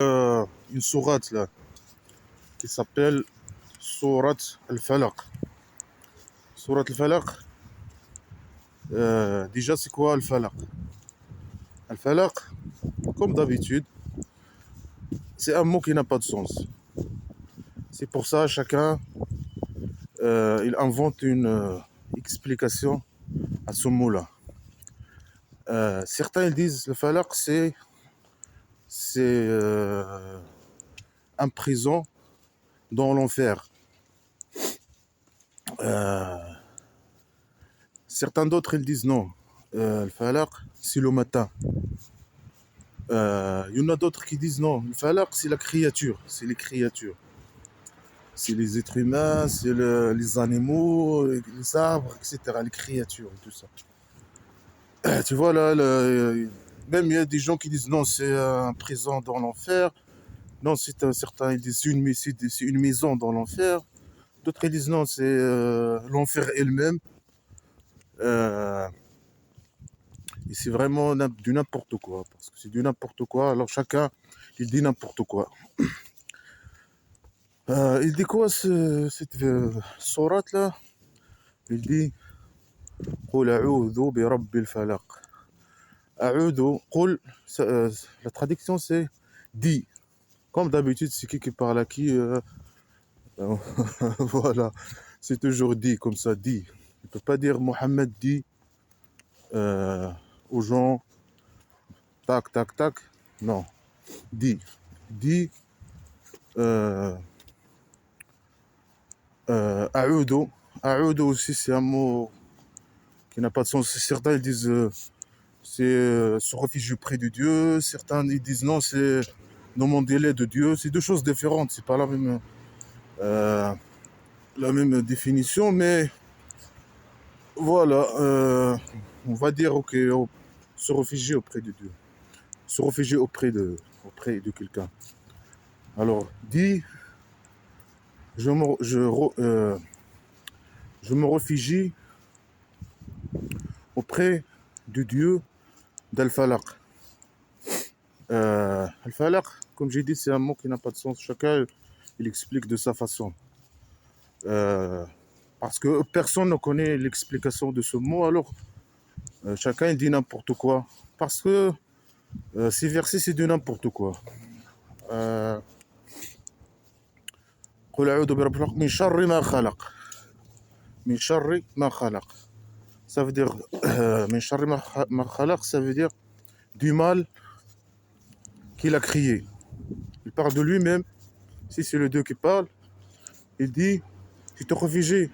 une sourate là qui s'appelle Sourate Al-Falaq. Sourate Al-Falaq, déjà c'est quoi Al-Falaq? Al-Falaq, comme d'habitude, c'est un mot qui n'a pas de sens. C'est pour ça chacun il invente une explication à ce mot-là. Certains ils disent le Falaq c'est un prison dans l'enfer. Certains d'autres ils disent non, le Falaq c'est le matin. Il y en a d'autres qui disent non, le Falaq c'est la créature, c'est les créatures. C'est les êtres humains, c'est les animaux, les arbres, etc. Les créatures et tout ça. Tu vois là, même il y a des gens qui disent non, c'est un prison dans l'enfer. Non, certains ils disent c'est une maison dans l'enfer. D'autres ils disent non, c'est l'enfer elle-même. Euh, et c'est vraiment du n'importe quoi. Parce que c'est du n'importe quoi. Alors chacun, il dit n'importe quoi. Il dit quoi cette sourate là? Il dit قل أعوذ برب الفلق. أعوذ قل, la traduction c'est dit. Comme d'habitude, c'est qui parle à qui voilà, c'est toujours dit comme ça, dit. Il ne peut pas dire Mohammed dit aux gens tac tac tac. Non, dit. Dit أعوذ. أعوذ aussi c'est un mot qui n'a pas de sens. Certains ils disent c'est se réfugier près de Dieu. Certains ils disent non, c'est demander l'aide de Dieu. C'est deux choses différentes. C'est pas la même définition, mais voilà. On va dire ok, se réfugier auprès de Dieu, se réfugier auprès de quelqu'un. Alors dis, je me réfugie auprès du Dieu d'Al-Falaq. Al-Falaq, comme j'ai dit, c'est un mot qui n'a pas de sens. Chacun, il explique de sa façon. Parce que personne ne connaît l'explication de ce mot, alors chacun il dit n'importe quoi. Parce que ces versets, c'est de n'importe quoi. قل أعوذ برب الفلق من شر ما خلق. من شر ما خلق. Ça veut dire من شر ما خلق, ça veut dire du mal qu'il a créé. Il parle de lui-même. Si c'est le Dieu qui parle, il dit tu te réfugies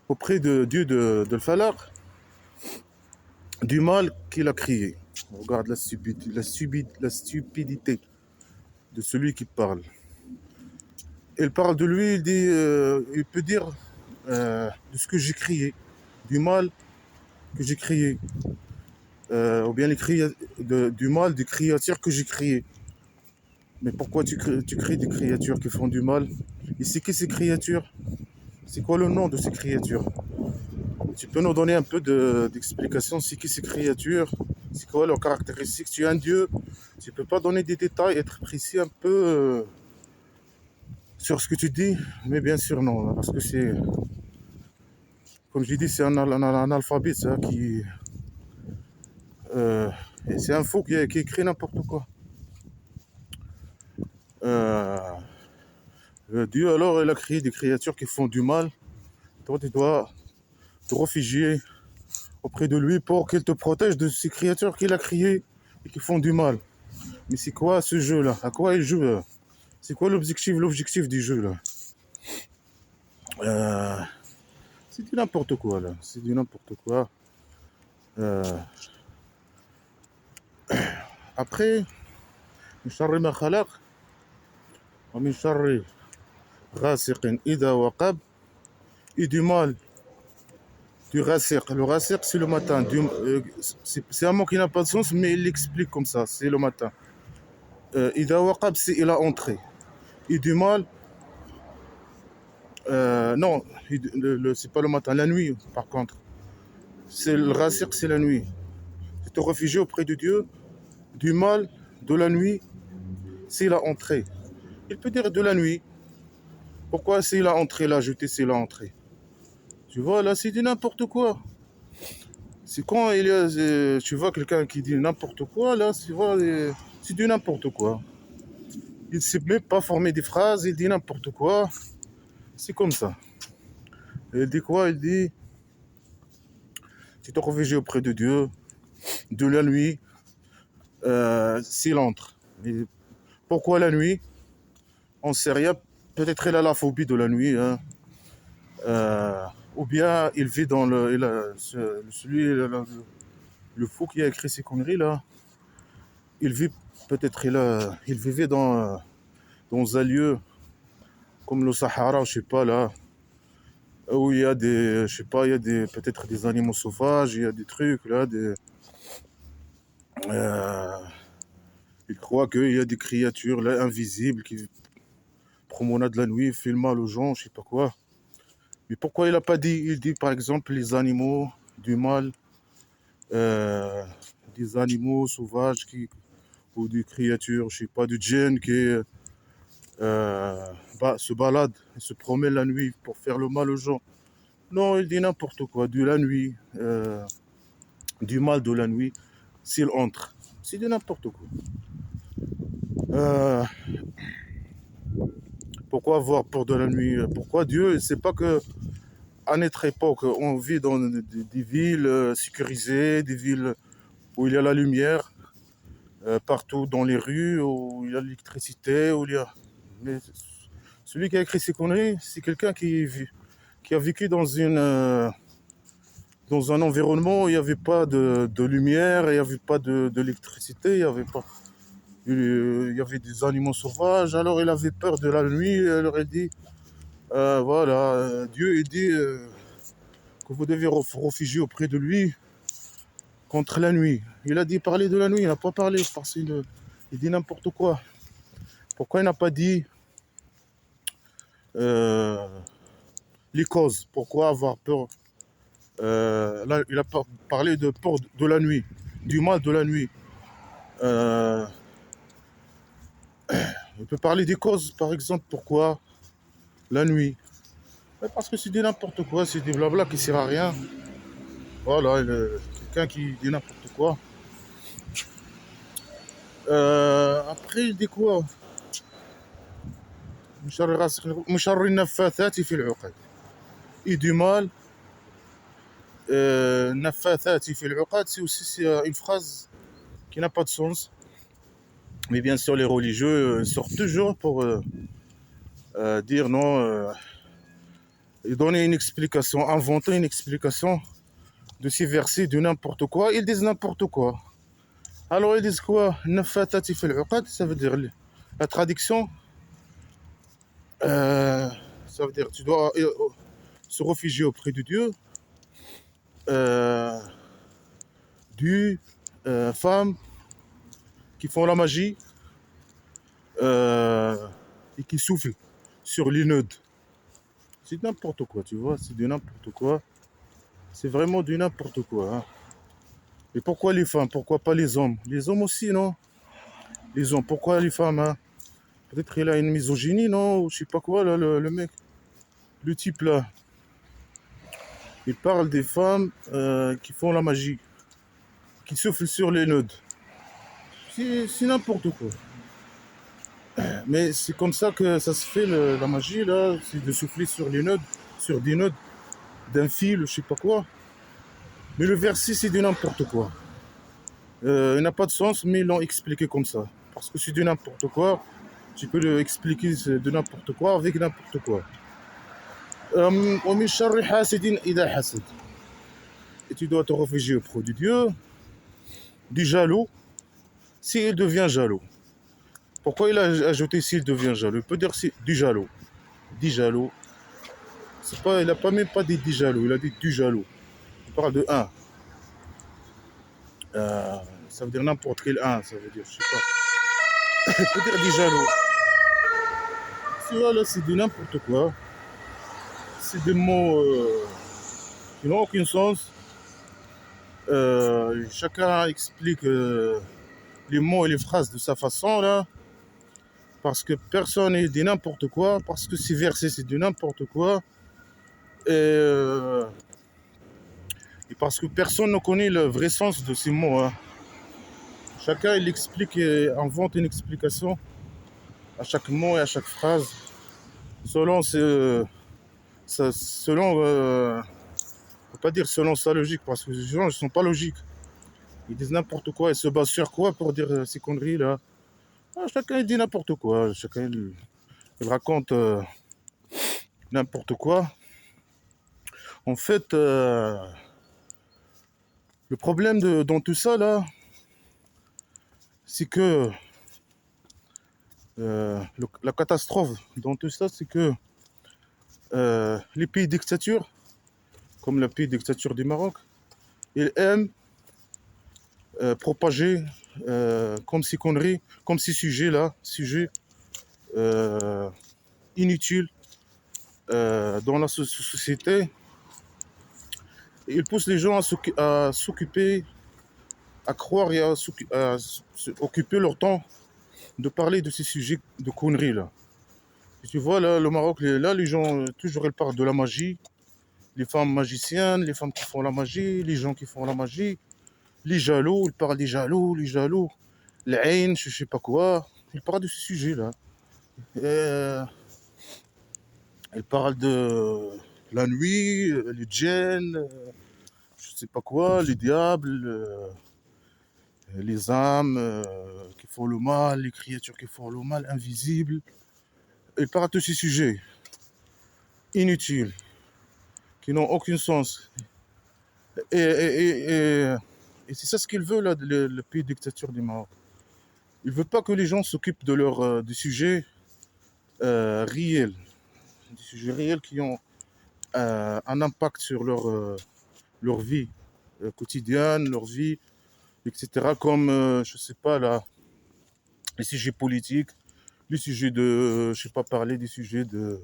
auprès de Dieu de Falaq du mal qu'il a créé. Regarde la stupidité de celui qui parle. Il parle de lui, il dit, il peut dire de ce que j'ai créé, du mal que j'ai créé, ou bien du mal des créatures que j'ai créées. Mais pourquoi tu crées des créatures qui font du mal? Et c'est qui ces créatures? C'est quoi le nom de ces créatures? Tu peux nous donner un peu d'explication, c'est qui ces créatures? C'est quoi leurs caractéristiques? Tu es un dieu, tu peux pas donner des détails, être précis un peu sur ce que tu dis? Mais bien sûr non, parce que c'est, comme je dis, c'est un alphabet ça, c'est un fou qui écrit n'importe quoi. Dieu alors il a créé des créatures qui font du mal. Toi tu dois te réfugier auprès de lui pour qu'il te protège de ces créatures qu'il a créées et qui font du mal. Mais c'est quoi ce jeu là? À quoi il joue là? C'est quoi l'objectif du jeu là? C'est du n'importe quoi là. C'est du n'importe quoi. Après, من شر ما خلق ومن شر غاسق إذا وقب, et du mal du غاسق. Le غاسق c'est le matin. C'est un mot qui n'a pas de sens, mais il l'explique comme ça. C'est le matin. إذا وقب c'est il a entré. Et du mal, non, c'est pas le matin, la nuit par contre. C'est le غاسق, c'est la nuit. Tu te réfugies auprès de Dieu du mal de la nuit s'il a entré. Il peut dire de la nuit. Pourquoi s'il a entré, l'a ajouté s'il a entré? Tu vois, là, c'est du n'importe quoi. C'est quand il y a, tu vois quelqu'un qui dit n'importe quoi, là, c'est du n'importe quoi. Il ne sait même pas former des phrases, il dit n'importe quoi. C'est comme ça. Et il dit quoi? Il dit, tu te réfugies auprès de Dieu, de la nuit, s'il entre. Et pourquoi la nuit? On ne sait rien. Peut-être il a la phobie de la nuit. Hein. Euh, ou bien il vit dans le... le fou qui a écrit ces conneries là. Il vit peut-être il vivait dans un lieu comme le Sahara, je sais pas là, où il y a des, je sais pas, il y a des peut-être des animaux sauvages, il y a des trucs là, euh, il croit qu'il y a des créatures là invisibles qui promenade la nuit, fait le mal aux gens, je sais pas quoi. Mais pourquoi il a pas dit? Il dit par exemple les animaux du mal, euh, des animaux sauvages ou des créatures, je sais pas, du djinn qui se balade et se promène la nuit pour faire le mal aux gens. Non, il dit n'importe quoi, de la nuit, du mal de la nuit, s'il entre. C'est de n'importe quoi. Euh, pourquoi avoir peur de la nuit? Pourquoi Dieu? Il sait pas que à notre époque, on vit dans des villes sécurisées, des villes où il y a la lumière, partout dans les rues, où il y a l'électricité, où il y a... Mais celui qui a écrit ces conneries, c'est quelqu'un qui a vécu dans un environnement où il n'y avait pas de lumière, il n'y avait pas d'électricité, il n'y avait pas... Il y avait des animaux sauvages, alors il avait peur de la nuit, alors il dit, voilà, Dieu il dit que vous devez vous réfugier auprès de lui contre la nuit. Il a dit parler de la nuit, il n'a pas parlé parce qu'il il dit n'importe quoi. Pourquoi il n'a pas dit euh, les causes? Pourquoi avoir peur? Là, il a parlé de peur de la nuit, du mal de la nuit. Euh, on peut parler des causes, par exemple, pourquoi la nuit? Parce que c'est dit n'importe quoi, c'est des blabla qui ne sert à rien. Voilà, quelqu'un qui dit n'importe quoi. Après, il dit quoi? مشر النفاثات في العقد. Et du mal, النفاثات في العقد, c'est aussi une phrase qui n'a pas de sens. Mais bien sûr, les religieux sortent toujours pour dire non, et donner une explication, inventer une explication de ces versets de n'importe quoi. Ils disent n'importe quoi. Alors ils disent quoi? Nafatati fil uqad, ça veut dire la traduction, ça veut dire tu dois se réfugier auprès de Dieu euh, du femmes qui font la magie et qui soufflent sur les nœuds. C'est n'importe quoi, tu vois, c'est du n'importe quoi. C'est vraiment du n'importe quoi. Hein. Et pourquoi les femmes? Pourquoi pas les hommes? Les hommes aussi, non? Les hommes, pourquoi les femmes? Hein? Peut-être qu'il a une misogynie, non? Ou je sais pas quoi, là, le mec. Le type, là. Il parle des femmes qui font la magie, qui soufflent sur les nœuds. C'est n'importe quoi. Mais c'est comme ça que ça se fait, la magie, là. C'est de souffler sur les nœuds, sur des nœuds d'un fil, je sais pas quoi. Mais le verset, c'est du n'importe quoi. Il n'a pas de sens, mais ils l'ont expliqué comme ça. Parce que c'est du n'importe quoi. Tu peux le expliquer de n'importe quoi avec n'importe quoi. ومن شر حاسد إذا حسد. Et tu dois te réfugier auprès de Dieu, du jaloux, s'il devient jaloux. Pourquoi il a ajouté s'il devient jaloux? Il peut dire c'est du jaloux. Dit jaloux. C'est pas, il n'a pas même pas dit jaloux, il a dit du jaloux. Il parle de un. Ça veut dire n'importe quel un, ça veut dire, je sais pas. Il peut dire du jaloux. Là, c'est de n'importe quoi. C'est des mots qui n'ont aucun sens. Chacun explique les mots et les phrases de sa façon, là. parce que personne ne dit n'importe quoi, parce que ces versets c'est du n'importe quoi, et, et parce que personne ne connaît le vrai sens de ces mots, hein. Chacun il explique et invente une explication à chaque mot et à chaque phrase, selon selon, on peut pas dire selon sa logique, parce que les gens ne sont pas logiques. Ils disent n'importe quoi, ils se basent sur quoi pour dire ces conneries là. Ah, chacun il dit n'importe quoi, chacun il raconte n'importe quoi. En fait, le problème dans tout ça là, c'est que la catastrophe dans tout ça, c'est que les pays dictatures, comme le pays dictature du Maroc, ils aiment propager comme ces conneries, comme ces sujets-là, sujets inutiles dans la société. Et ils poussent les gens à s'occuper, à croire et à occuper leur temps de parler de ces sujets de conneries là. Et tu vois là, le Maroc, là les gens, toujours ils parlent de la magie, les femmes magiciennes, les femmes qui font la magie, les gens qui font la magie, les jaloux, ils parlent des jaloux, les jaloux, l'Ain, je sais pas quoi, ils parlent de ces sujets là. Ils parlent de la nuit, les djinns, je sais pas quoi, les diables, les âmes qui font le mal, les créatures qui font le mal, invisibles. Ils parlent de ces sujets inutiles, qui n'ont aucun sens. Et, et- et- et c'est ça ce qu'il veut, là, le pays dictature du Maroc. Il veut pas que les gens s'occupent de des sujets réels, des sujets réels qui ont un impact sur leur vie quotidienne, leur vie, etc. Comme, je sais pas, là, les sujets politiques, les sujets de, je sais pas, parler des sujets de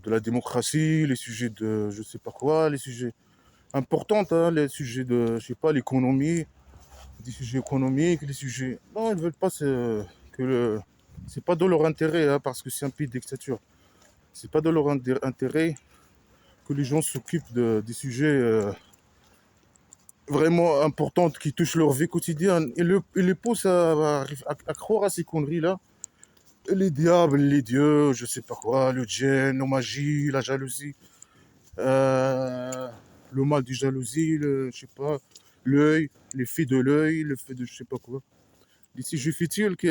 la démocratie, les sujets de, je sais pas quoi, les sujets importants, hein, les sujets de, je sais pas, l'économie, des sujets économiques, les sujets... Non, ils veulent pas que le... C'est pas de leur intérêt, hein, parce que c'est un pays de dictature. C'est pas de leur intérêt que les gens s'occupent des sujets vraiment importants qui touchent leur vie quotidienne. Ils les poussent à croire à ces conneries-là. Les diables, les dieux, je sais pas quoi, le djinn, la magie, la jalousie, euh, le mal du jalousie, je sais pas, l'œil, l'effet de l'œil, l'effet de je sais pas quoi. Des sujets futiles qui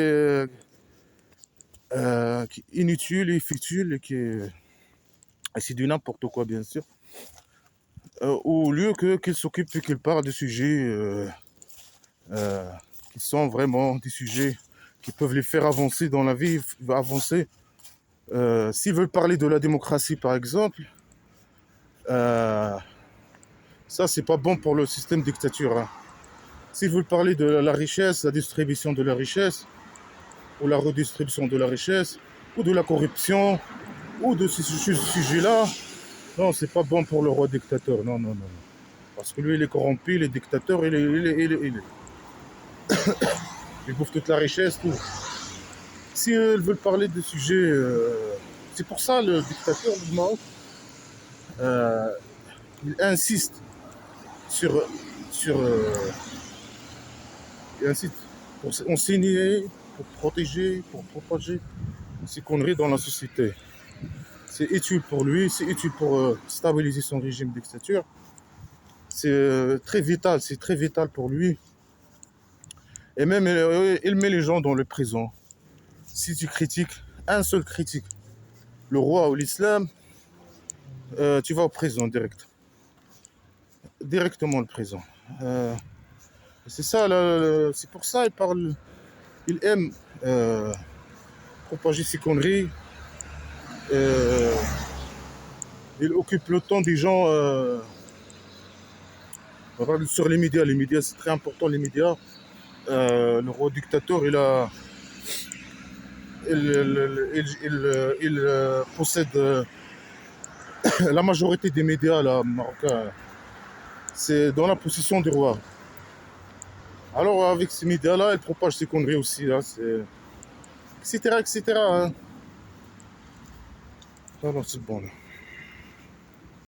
inutiles et futiles et et c'est du n'importe quoi bien sûr. Au lieu qu'ils s'occupent et qu'ils parlent de sujets euh, qui sont vraiment des sujets qui peuvent les faire avancer dans la vie, avancer. S'ils veulent parler de la démocratie par exemple, euh, ça c'est pas bon pour le système dictature, hein. S'ils veulent parler de la richesse, la distribution de la richesse, ou la redistribution de la richesse, ou de la corruption, ou de ces sujets-là, non, c'est pas bon pour le roi dictateur. Non, non, non. Parce que lui, il est corrompu, il est dictateur, il bouffe toute la richesse, tout. Si ils veulent parler de sujets... c'est pour ça le dictateur du Maroc, euh, il insiste sur... sur il insiste pour enseigner, pour protéger, pour propager ces conneries dans la société. C'est utile pour lui, c'est utile pour stabiliser son régime de dictature. C'est très vital pour lui. Et même, il met les gens dans le prison. Si tu critiques, un seul critique, le roi ou l'islam, tu vas au prison direct. Directement le prison. C'est ça, là, c'est pour ça il aime propager ses conneries. Euh, il occupe le temps des gens sur les médias. Les médias, c'est très important, les médias. Le roi dictateur, il possède la majorité des médias là, marocains. C'est dans la possession du roi. Alors avec ces médias-là, il propage ses conneries aussi. Là, etc., etc. Hein. Alors, c'est bon, là.